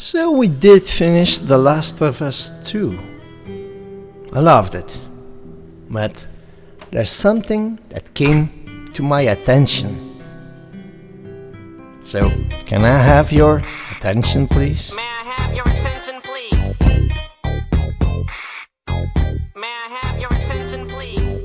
So we did finish The Last of Us 2. I loved it. But there's something that came to my attention. So, can I have your attention, please? May I have your attention, please? May I have your attention, please?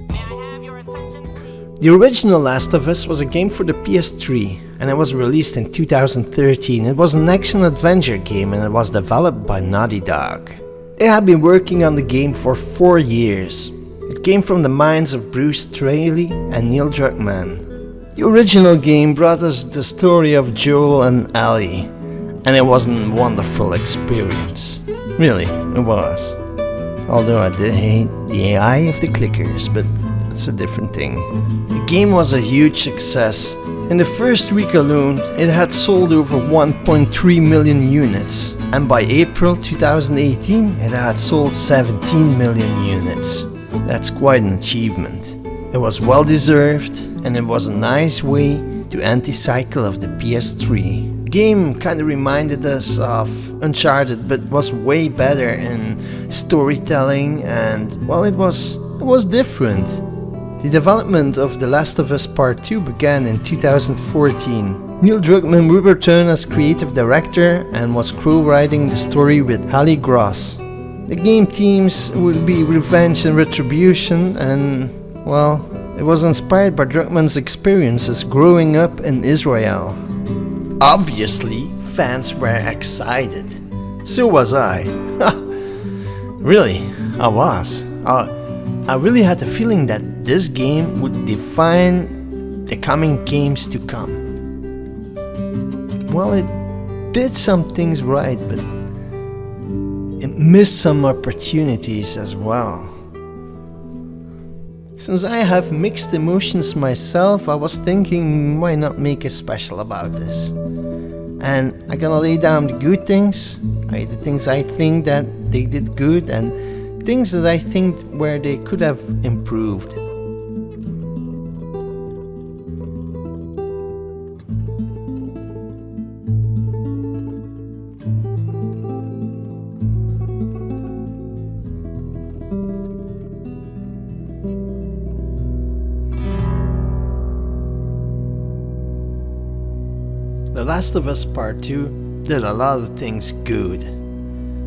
May I have your attention, please? The original Last of Us was a game for the PS3, and it was released in 2013. It was an action-adventure game, and it was developed by Naughty Dog. They had been working on the game for 4 years. It came from the minds of Bruce Straley and Neil Druckmann. The original game brought us the story of Joel and Ellie, and it was a wonderful experience. Really, it was. Although I did hate the AI of the clickers, but it's a different thing. The game was a huge success. In the first week alone, it had sold over 1.3 million units, and by April 2018, it had sold 17 million units. That's quite an achievement. It was well deserved, and it was a nice way to end the cycle of the PS3. The game kinda reminded us of Uncharted, but was way better in storytelling, and well, it was different. The development of The Last of Us Part 2 began in 2014. Neil Druckmann would return as creative director and was co-writing the story with Hallie Gross. The game themes would be revenge and retribution, and well, it was inspired by Druckmann's experiences growing up in Israel. Obviously, fans were excited. So was I. Really, I was. I really had the feeling that this game would define the coming games to come. Well, it did some things right, but it missed some opportunities as well. Since I have mixed emotions myself, I was thinking, why not make a special about this? And I'm gonna lay down the good things, the things I think that they did good, and things that I think where they could have improved. The Last of Us Part 2 did a lot of things good.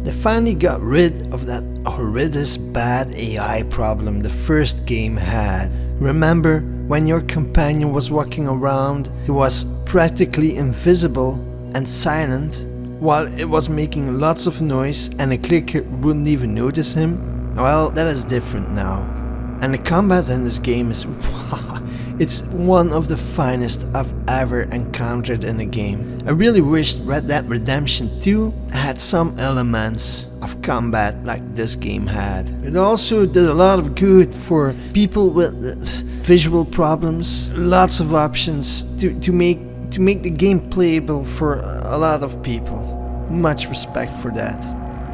They finally got rid of that horrendous bad AI problem the first game had. Remember when your companion was walking around, he was practically invisible and silent while it was making lots of noise and a clicker wouldn't even notice him? Well, that is different now. And the combat in this game is it's one of the finest I've ever encountered in a game. I really wished Red Dead Redemption 2 had some elements of combat like this game had. It also did a lot of good for people with visual problems, lots of options to make the game playable for a lot of people. Much respect for that.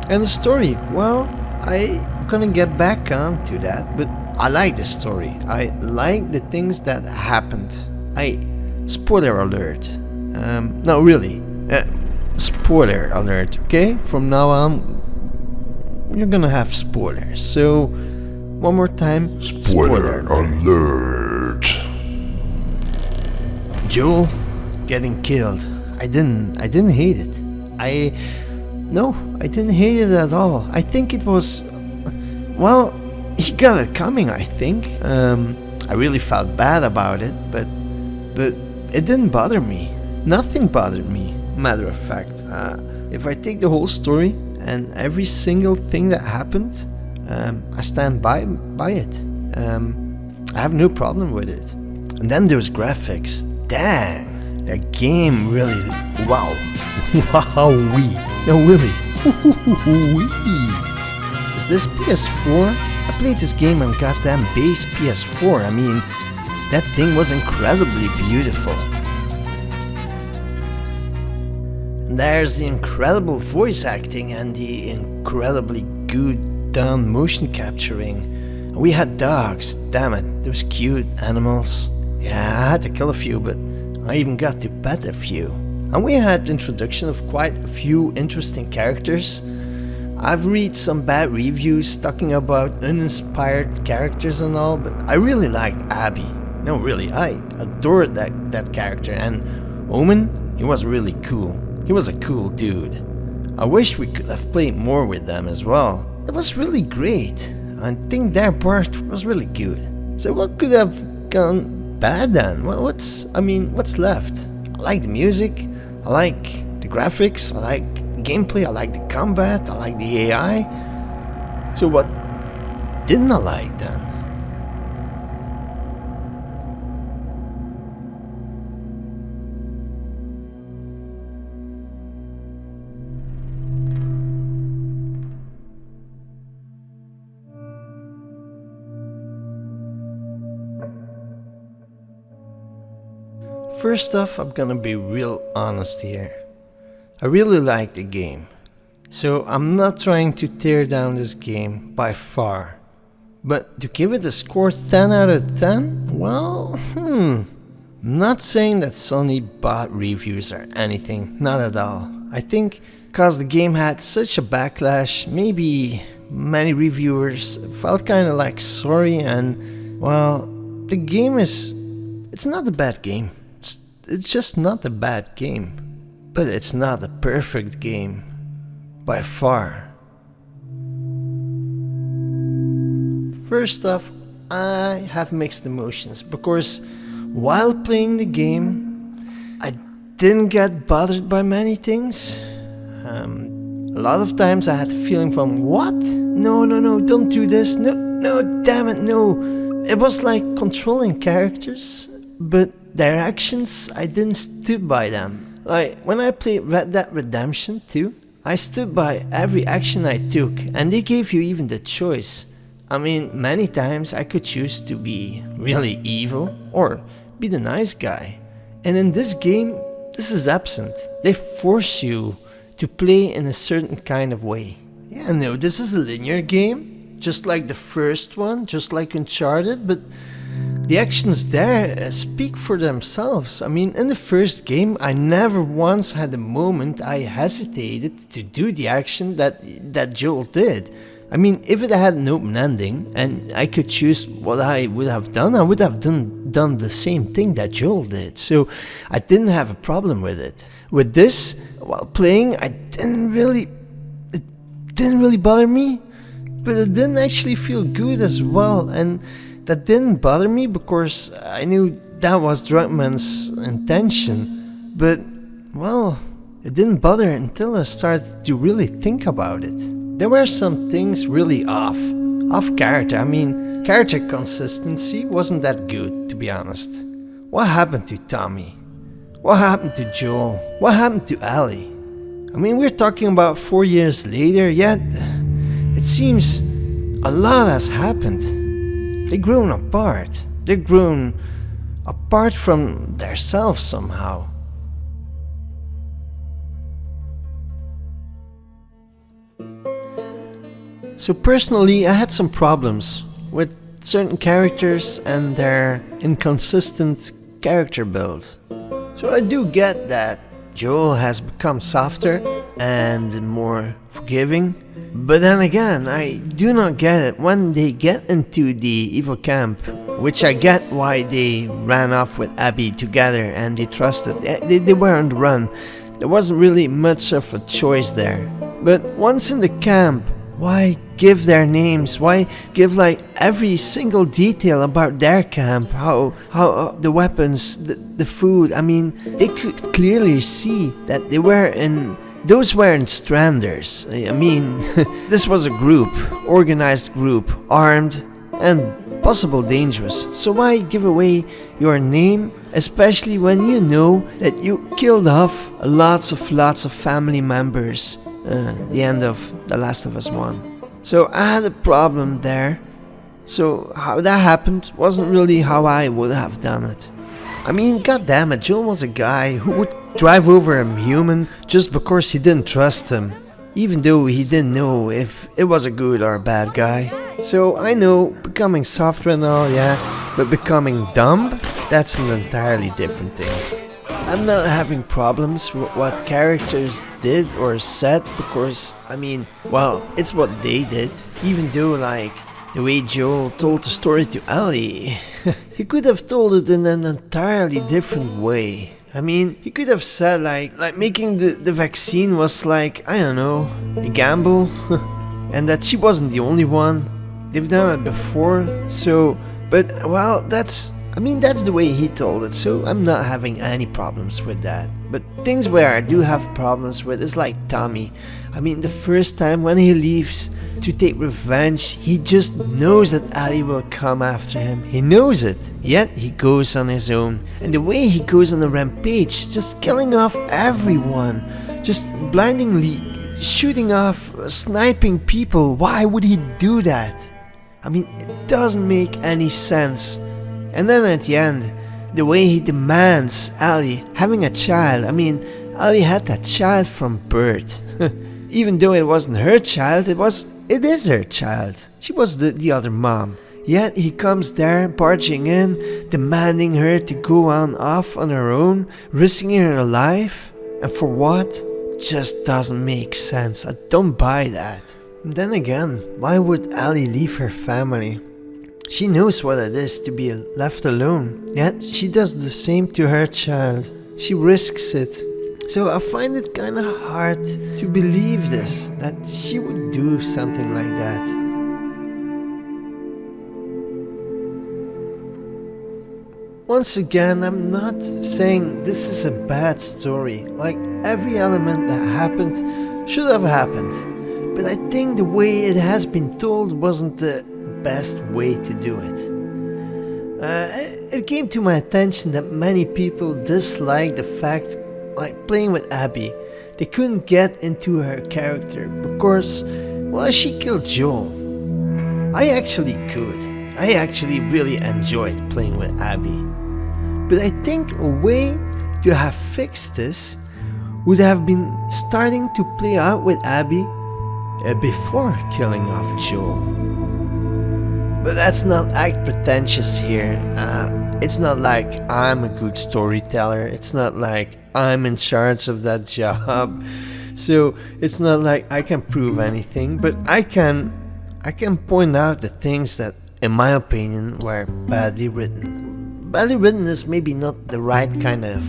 And the story, well, I'm gonna get back on to that, but I like the story. I like the things that happened. Spoiler alert. No, really. Spoiler alert, okay? From now on, you're gonna have spoilers. So, one more time. Spoiler alert. Joel getting killed. I didn't hate it. No, I didn't hate it at all. I think it was, well, he got it coming, I think. I really felt bad about it, but it didn't bother me. Nothing bothered me, matter of fact. If I take the whole story and every single thing that happened, I stand by it. I have no problem with it. And then there's graphics. Dang, that game really, wow. Wowee. No, really. Is this PS4? I played this game on goddamn base PS4. I mean, that thing was incredibly beautiful. And there's the incredible voice acting and the incredibly good done motion capturing. We had dogs, damn it, those cute animals. Yeah, I had to kill a few, but I even got to pet a few. And we had the introduction of quite a few interesting characters. I've read some bad reviews talking about uninspired characters and all, but I really liked Abby. No, really, I adored that character. And Omen, he was really cool. He was a cool dude. I wish we could have played more with them as well. It was really great. I think their part was really good. So what could have gone bad then? Well, what's left? I like the music, I like the graphics, I like the gameplay, I like the combat, I like the AI. So what didn't I like then? First off, I'm gonna be real honest here. I really like the game, so I'm not trying to tear down this game by far. But to give it a score 10 out of 10? Well, I'm not saying that Sony bot reviews or anything, not at all. I think because the game had such a backlash, maybe many reviewers felt kinda like sorry, and well, the game it's not a bad game. It's just not a bad game, but it's not a perfect game, by far. First off, I have mixed emotions, because while playing the game, I didn't get bothered by many things. A lot of times I had the feeling from, what? No, don't do this, no, damn it, no. It was like controlling characters, but their actions, I didn't stood by them. Like, when I played Red Dead Redemption 2, I stood by every action I took, and they gave you even the choice. I mean, many times I could choose to be really evil, or be the nice guy. And in this game, this is absent. They force you to play in a certain kind of way. Yeah, no, this is a linear game, just like the first one, just like Uncharted, but the actions there speak for themselves. I mean, in the first game, I never once had a moment I hesitated to do the action that Joel did. I mean, if it had an open ending and I could choose what I would have done, I would have done the same thing that Joel did. So I didn't have a problem with it. With this, while playing, it didn't really bother me, but it didn't actually feel good as well. And that didn't bother me because I knew that was Druckmann's intention, but, well, it didn't bother until I started to really think about it. There were some things really off character. I mean, character consistency wasn't that good, to be honest. What happened to Tommy? What happened to Joel? What happened to Ellie? I mean, we're talking about 4 years later, yet it seems a lot has happened. They've grown apart. They've grown apart from themselves somehow. So personally, I had some problems with certain characters and their inconsistent character build. So I do get that Joel has become softer and more forgiving. But then again, I do not get it when they get into the evil camp, which I get why they ran off with Abby together and they trusted. They were on the run. There wasn't really much of a choice there. But once in the camp, why give their names? Why give like every single detail about their camp? How the weapons, the food? I mean, they could clearly see that they were in. Those weren't stranders. I mean, this was a group, organized group, armed and possible dangerous. So why give away your name, especially when you know that you killed off lots of family members? The end of The Last of Us 1. So I had a problem there. So how that happened wasn't really how I would have done it. I mean, goddammit, Joel was a guy who would drive over a human just because he didn't trust him, even though he didn't know if it was a good or a bad guy. So I know becoming softer and all, yeah, but becoming dumb, that's an entirely different thing. I'm not having problems with what characters did or said because, well, it's what they did. Even though, like, the way Joel told the story to Ellie, he could have told it in an entirely different way. He could have said like making the vaccine was like, I don't know, a gamble, and that she wasn't the only one. They've done it before, so, but, well, that's the way he told it, so I'm not having any problems with that. But things where I do have problems with is like Tommy. The first time when he leaves to take revenge, he just knows that Ellie will come after him. He knows it, yet he goes on his own. And the way he goes on a rampage, just killing off everyone, just blindingly shooting off, sniping people, why would he do that? It doesn't make any sense. And then at the end, the way he demands Ellie having a child. Ellie had that child from birth. Even though it wasn't her child, it is her child. She was the other mom. Yet he comes there, barging in, demanding her to go off on her own, risking her life. And for what? It just doesn't make sense. I don't buy that. And then again, why would Ellie leave her family? She knows what it is to be left alone, yet she does the same to her child. She risks it. So I find it kinda hard to believe this, that she would do something like that. Once again, I'm not saying this is a bad story. Like, every element that happened should have happened. But I think the way it has been told wasn't the best way to do it. It came to my attention that many people dislike the fact, like playing with Abby, they couldn't get into her character because, well, she killed Joel. I actually could. I actually really enjoyed playing with Abby. But I think a way to have fixed this would have been starting to play out with Abby before killing off Joel. But let's not act pretentious here. It's not like I'm a good storyteller. It's not like I'm in charge of that job. So it's not like I can prove anything, but I can point out the things that, in my opinion, were badly written. Badly written is maybe not the right kind of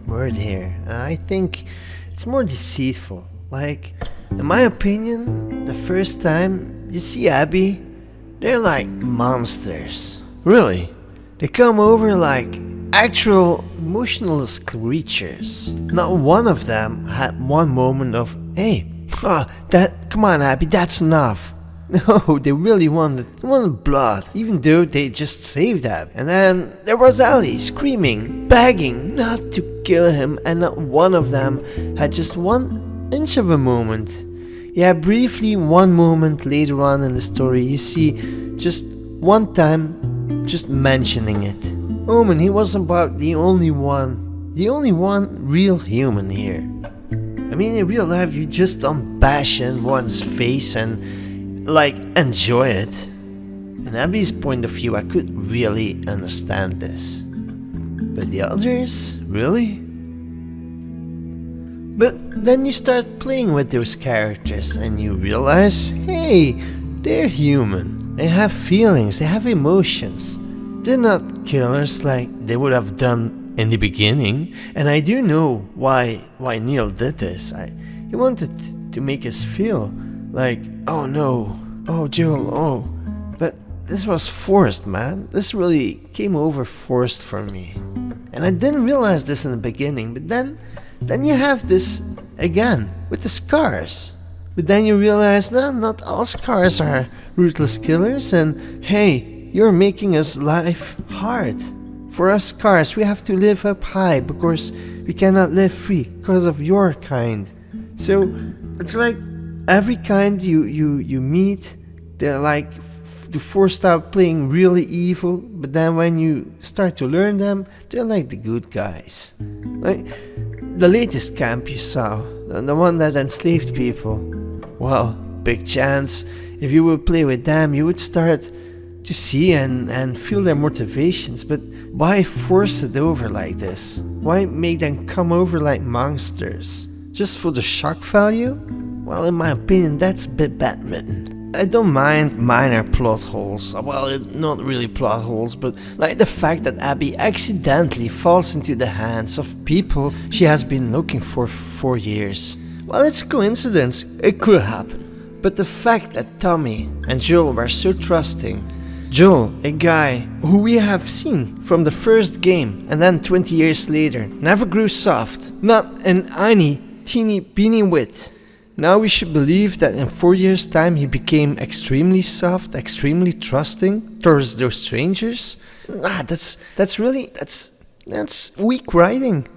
word here. I think it's more deceitful. Like, in my opinion, the first time you see Abby, they're like monsters. Really. They come over like actual emotionless creatures. Not one of them had one moment of, hey, come on Abby, that's enough. No, they really wanted blood, even though they just saved Abby. And then there was Ellie screaming, begging not to kill him, and not one of them had just 1 inch of a moment. Yeah, briefly, one moment later on in the story, you see just one time just mentioning it. Omen, he was about the only one real human here. In real life, you just don't bash in one's face and, like, enjoy it. In Abby's point of view, I could really understand this. But the others, really? But then you start playing with those characters and you realize, hey, they're human. They have feelings, they have emotions. They're not killers like they would have done in the beginning. And I do know why Neil did this. He wanted to make us feel like, oh no, oh Joel, oh. But this was forced, man. This really came over forced for me. And I didn't realize this in the beginning, but then you have this again with the scars. But then you realize that not all scars are ruthless killers, and hey, you're making us life hard. For us scars, we have to live up high because we cannot live free because of your kind. So it's like every kind you meet, they're like forced out playing really evil, but then when you start to learn them, they're like the good guys. Like the latest camp you saw, the one that enslaved people. Well, big chance, if you would play with them, you would start to see and feel their motivations, but Why force it over like this? Why make them come over like monsters? Just for the shock value? Well, in my opinion, that's a bit bad written. I don't mind minor plot holes. Well, not really plot holes, but like the fact that Abby accidentally falls into the hands of people she has been looking for 4 years. Well, it's coincidence. It could happen. But the fact that Tommy and Joel were so trusting. Joel, a guy who we have seen from the first game and then 20 years later, never grew soft. Not an teeny beanie wit. Now we should believe that in 4 years' time he became extremely soft, extremely trusting towards those strangers. That's weak writing.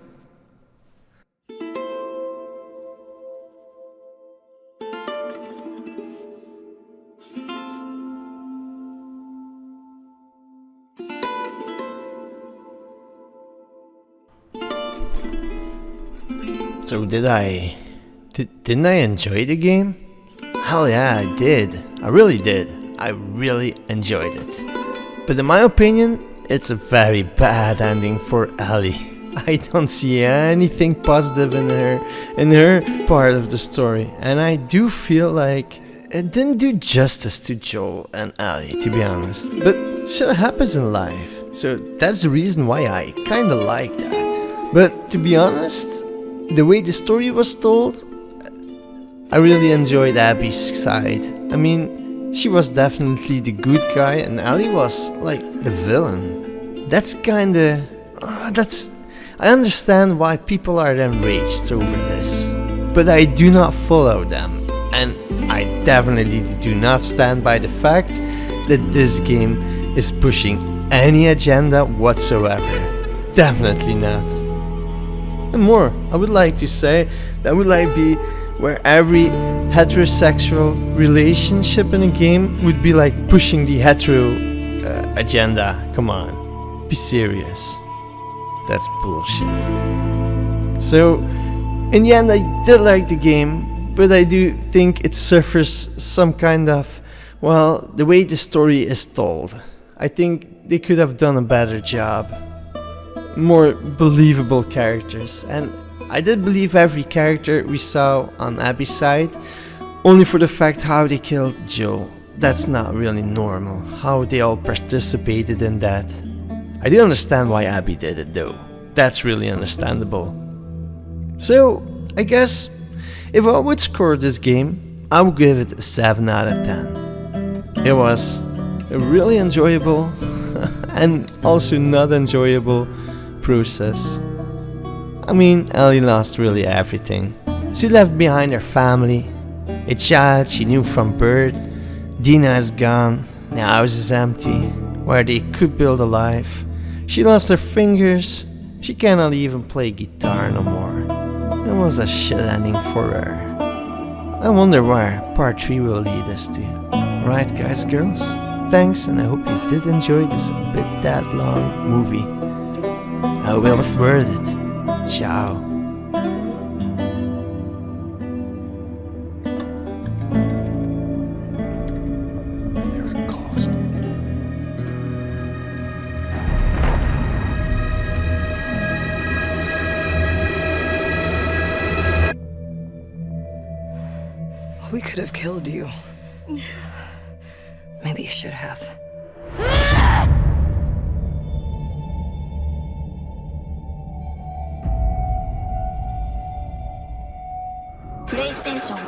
So didn't I enjoy the game? Hell yeah, I did. I really did. I really enjoyed it. But in my opinion, it's a very bad ending for Ellie. I don't see anything positive in her part of the story, and I do feel like it didn't do justice to Joel and Ellie, to be honest. But shit happens in life, so that's the reason why I kinda like that. But to be honest, the way the story was told, I really enjoyed Abby's side. I mean, she was definitely the good guy and Ellie was like the villain. That's kinda... I understand why people are enraged over this, but I do not follow them, and I definitely do not stand by the fact that this game is pushing any agenda whatsoever. Definitely not. And more, I would like to say that would like be where every heterosexual relationship in a game would be like pushing the hetero agenda. Come on, be serious. That's bullshit. So, in the end, I did like the game, but I do think it suffers some kind of, well, the way the story is told. I think they could have done a better job. More believable characters, and I did believe every character we saw on Abby's side, only for the fact how they killed Joe. That's not really normal, how they all participated in that. I do understand why Abby did it though, that's really understandable. So, I guess, if I would score this game, I would give it a 7 out of 10. It was a really enjoyable and also not enjoyable process. I mean, Ellie lost really everything. She left behind her family, a child she knew from birth. Dina is gone, the house is empty, where they could build a life. She lost her fingers, she cannot even play guitar no more. It was a shit ending for her. I wonder where part 3 will lead us to. Right guys, girls? Thanks, and I hope you did enjoy this bit that long movie. I hope it was worth it. Ciao. There's a cost. We could have killed you. Maybe you should have. PlayStation